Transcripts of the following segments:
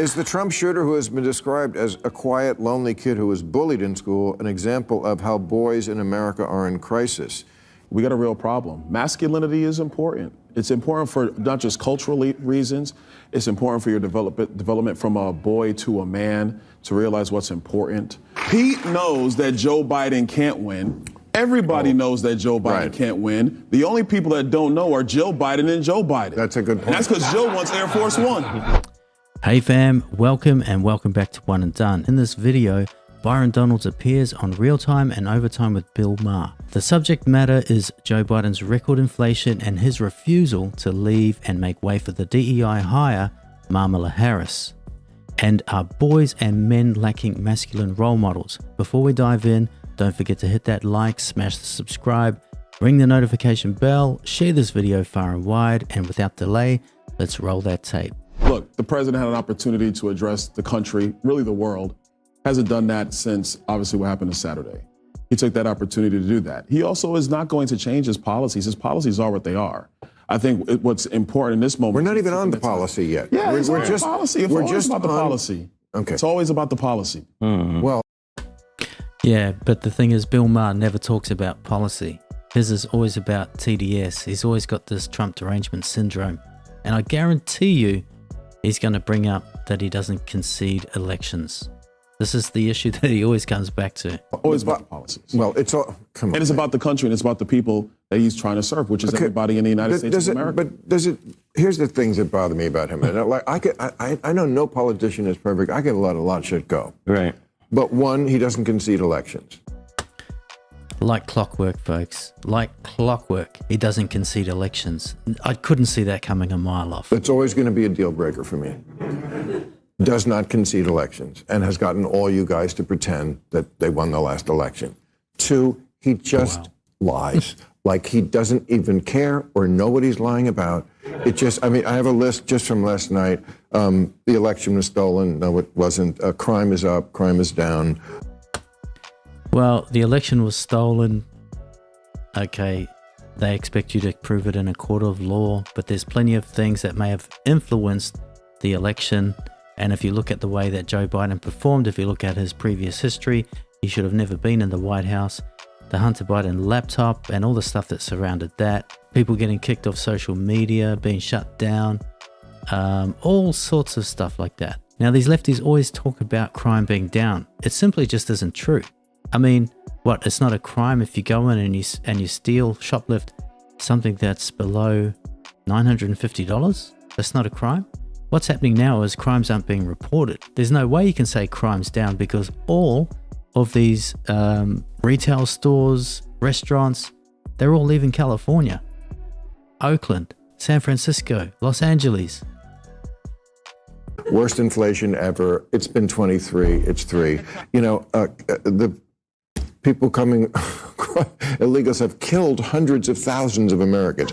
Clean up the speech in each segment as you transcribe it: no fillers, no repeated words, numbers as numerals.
Is the Trump shooter who has been described as a quiet, lonely kid who was bullied in school an example of how boys in America are in crisis? We got a real problem. Masculinity is important. It's important for not just cultural reasons. It's important for your development from a boy to a man to realize what's important. Pete knows that Joe Biden can't win. Everybody knows that Joe Biden can't win. The only people that don't know are Joe Biden and Joe Biden. That's a good point. And that's because Joe wants Air Force One. Hey fam, welcome back to Wone N Done. In this video, Byron Donalds appears on Real Time and Overtime with Bill Maher. The subject matter is Joe Biden's record inflation and his refusal to leave and make way for the DEI hire, Kamala Harris. And are boys and men lacking masculine role models? Before we dive in, don't forget to hit that like, smash the subscribe, ring the notification bell, share this video far and wide, and without delay, let's roll that tape. Look, the president had an opportunity to address the country, really the world. Hasn't done that since obviously what happened on Saturday. He took that opportunity to do that. He also is not going to change his policies. His policies are what they are. I think what's important in this moment. We're not even on the policy yet. Yeah, we're just policy. We're just about the policy. Okay. It's always about the policy. Well, yeah, but the thing is, Bill Maher never talks about policy. His is always about TDS. He's always got this Trump derangement syndrome. And I guarantee you, he's going to bring up that he doesn't concede elections. This is the issue that he always comes back to. Always about the policies. Well, it's all, come on. And it's about the country and it's about the people that he's trying to serve, which is everybody in the United States of America. But does it, here's the things that bother me about him. And like, I know no politician is perfect. I can let a lot of shit go. Right. But one, he doesn't concede elections. Like clockwork, folks. Like clockwork. He doesn't concede elections. I couldn't see that coming a mile off. It's always going to be a deal breaker for me. Does not concede elections and has gotten all you guys to pretend that they won the last election. Two, he just lies. Like he doesn't even care or know what he's lying about. It just, I mean, I have a list just from last night. The election was stolen. No, it wasn't. Crime is up. Crime is down. Well, the election was stolen. Okay, they expect you to prove it in a court of law, but there's plenty of things that may have influenced the election. And if you look at the way that Joe Biden performed, if you look at his previous history, he should have never been in the White House. The Hunter Biden laptop and all the stuff that surrounded that, people getting kicked off social media, being shut down, all sorts of stuff like that. Now, these lefties always talk about crime being down. It simply just isn't true. I mean, what? It's not a crime if you go in and you steal, shoplift something that's below $950? That's not a crime? What's happening now is crimes aren't being reported. There's no way you can say crime's down because all of these retail stores, restaurants, they're all leaving California, Oakland, San Francisco, Los Angeles. Worst inflation ever. It's been 23. It's 3. You know, the people coming, illegals have killed hundreds of thousands of Americans.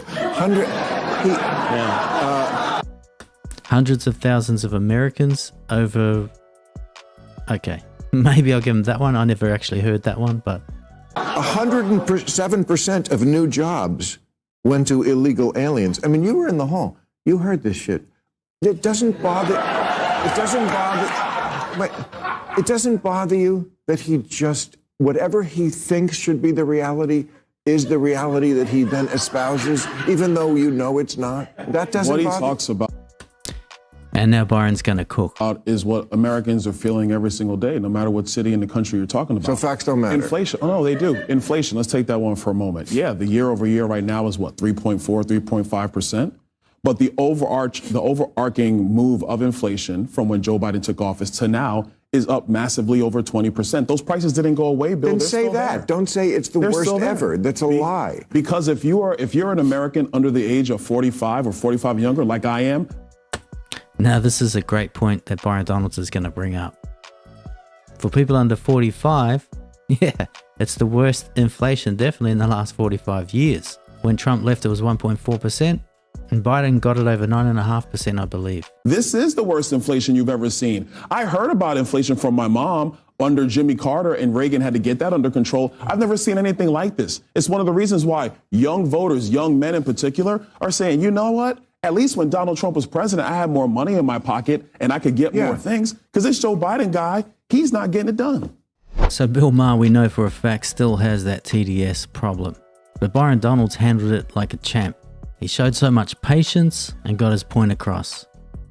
Hundreds of thousands of Americans over, okay, maybe I'll give him that one. I never actually heard that one, but 107% of new jobs went to illegal aliens. I mean, you were in the hall. You heard this shit. It doesn't bother you that he just, whatever he thinks should be the reality is the reality that he then espouses, even though you know it's not. That doesn't bother you. What he talks about. And now Byron's going to cook. Is what Americans are feeling every single day, no matter what city in the country you're talking about. So facts don't matter. Inflation. Oh, no, they do. Inflation. Let's take that one for a moment. Yeah, the year over year right now is what, 3.4, 3.5%? But the overarching move of inflation from when Joe Biden took office to now is up massively over 20%. Those prices didn't go away, Bill. Then say that. There. Don't say it's the worst ever. That's a lie. Because if you're an American under the age of 45 or 45 and younger, like I am. Now, this is a great point that Byron Donalds is going to bring up. For people under 45, yeah, it's the worst inflation definitely in the last 45 years. When Trump left, it was 1.4%, and Biden got it over 9.5%, I believe. This is the worst inflation you've ever seen. I heard about inflation from my mom under Jimmy Carter, and Reagan had to get that under control. I've never seen anything like this. It's one of the reasons why young voters, young men in particular, are saying, you know what? At least when Donald Trump was president, I had more money in my pocket and I could get more things. Because this Joe Biden guy, he's not getting it done. So Bill Maher, we know for a fact, still has that TDS problem. But Byron Donalds handled it like a champ. He showed so much patience and got his point across.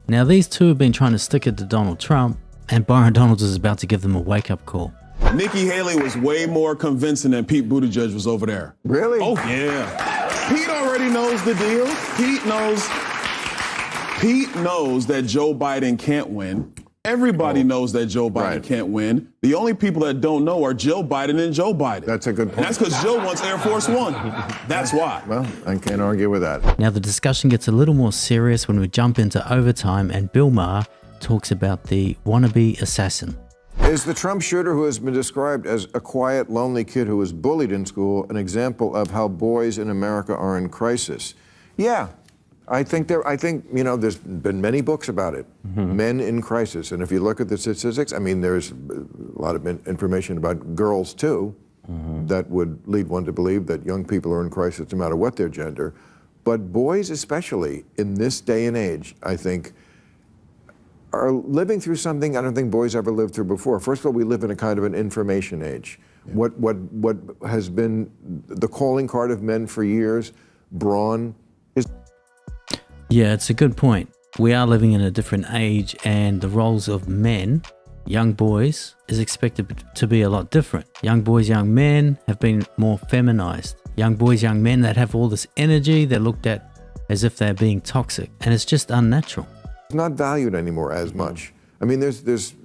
Now these two have been trying to stick it to Donald Trump, and Byron Donalds is about to give them a wake-up call. Nikki Haley was way more convincing than Pete Buttigieg was over there. Really? Oh, yeah. Pete already knows the deal. Pete knows that Joe Biden can't win. Everybody knows that Joe Biden can't win. The only people that don't know are Jill Biden and Joe Biden. That's a good point. And that's because Jill wants Air Force One. That's why. Well, I can't argue with that. Now the discussion gets a little more serious when we jump into overtime and Bill Maher talks about the wannabe assassin. Is the Trump shooter, who has been described as a quiet, lonely kid who was bullied in school, an example of how boys in America are in crisis? Yeah. I think you know, there's been many books about it, men in crisis. And if you look at the statistics, I mean, there's a lot of information about girls too, that would lead one to believe that young people are in crisis no matter what their gender. But boys especially in this day and age, I think, are living through something I don't think boys ever lived through before. First of all, we live in a kind of an information age. Yeah. What has been the calling card of men for years, brawn, is... Yeah, it's a good point. We are living in a different age, and the roles of men, young boys, is expected to be a lot different. Young boys, young men have been more feminized. Young boys, young men that have all this energy, they're looked at as if they're being toxic, and it's just unnatural. It's not valued anymore as much. I mean, there's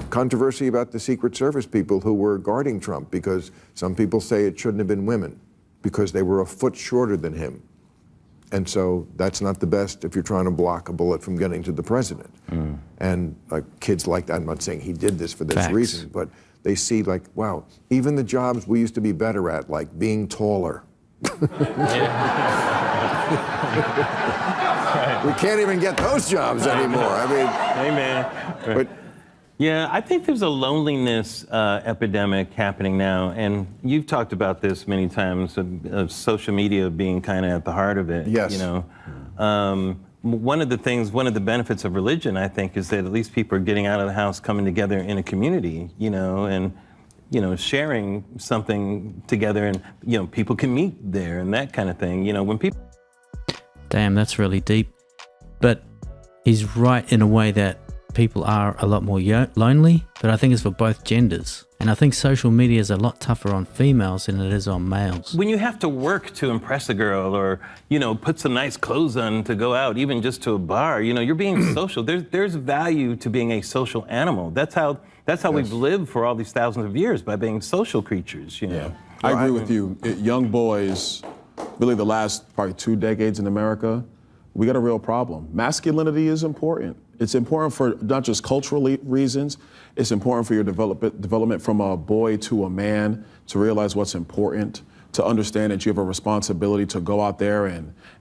controversy about the Secret Service people who were guarding Trump, because some people say it shouldn't have been women because they were a foot shorter than him. And so that's not the best if you're trying to block a bullet from getting to the president. And like kids like that, I'm not saying he did this for this reason, but they see like, wow, even the jobs we used to be better at, like being taller. We can't even get those jobs anymore. I mean, Amen. but Yeah, I think there's a loneliness epidemic happening now, and you've talked about this many times, of social media being kind of at the heart of it. Yes. You know, one of the benefits of religion, I think, is that at least people are getting out of the house, coming together in a community, you know, and sharing something together, and people can meet there and that kind of thing. You know, when people. Damn, that's really deep. But he's right in a way that people are a lot more lonely, but I think it's for both genders. And I think social media is a lot tougher on females than it is on males. When you have to work to impress a girl, or, put some nice clothes on to go out, even just to a bar, you're being social. There's value to being a social animal. That's how we've lived for all these thousands of years, by being social creatures, Yeah, I agree with you. Young boys, really the last probably 2 decades in America, we got a real problem. Masculinity is important. It's important for not just cultural reasons. It's important for your development from a boy to a man, to realize what's important, to understand that you have a responsibility to go out there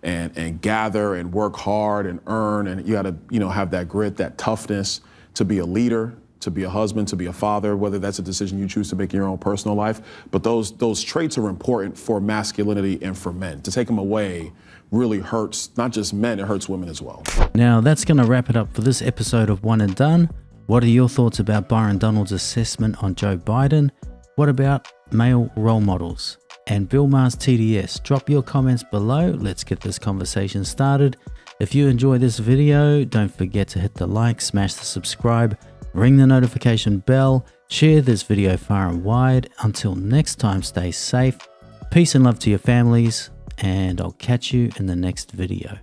and gather and work hard and earn, and you got to have that grit, that toughness to be a leader, to be a husband, to be a father, whether that's a decision you choose to make in your own personal life. But those traits are important for masculinity and for men. To take them away really hurts not just men, it hurts women as well. Now that's going to wrap it up for this episode of Wone N Done. What are your thoughts about Byron Donalds' assessment on Joe Biden? What about male role models? And Bill Maher's TDS? Drop your comments below. Let's get this conversation started. If you enjoy this video, don't forget to hit the like, smash the subscribe, ring the notification bell, share this video far and wide. Until next time, stay safe. Peace and love to your families, and I'll catch you in the next video.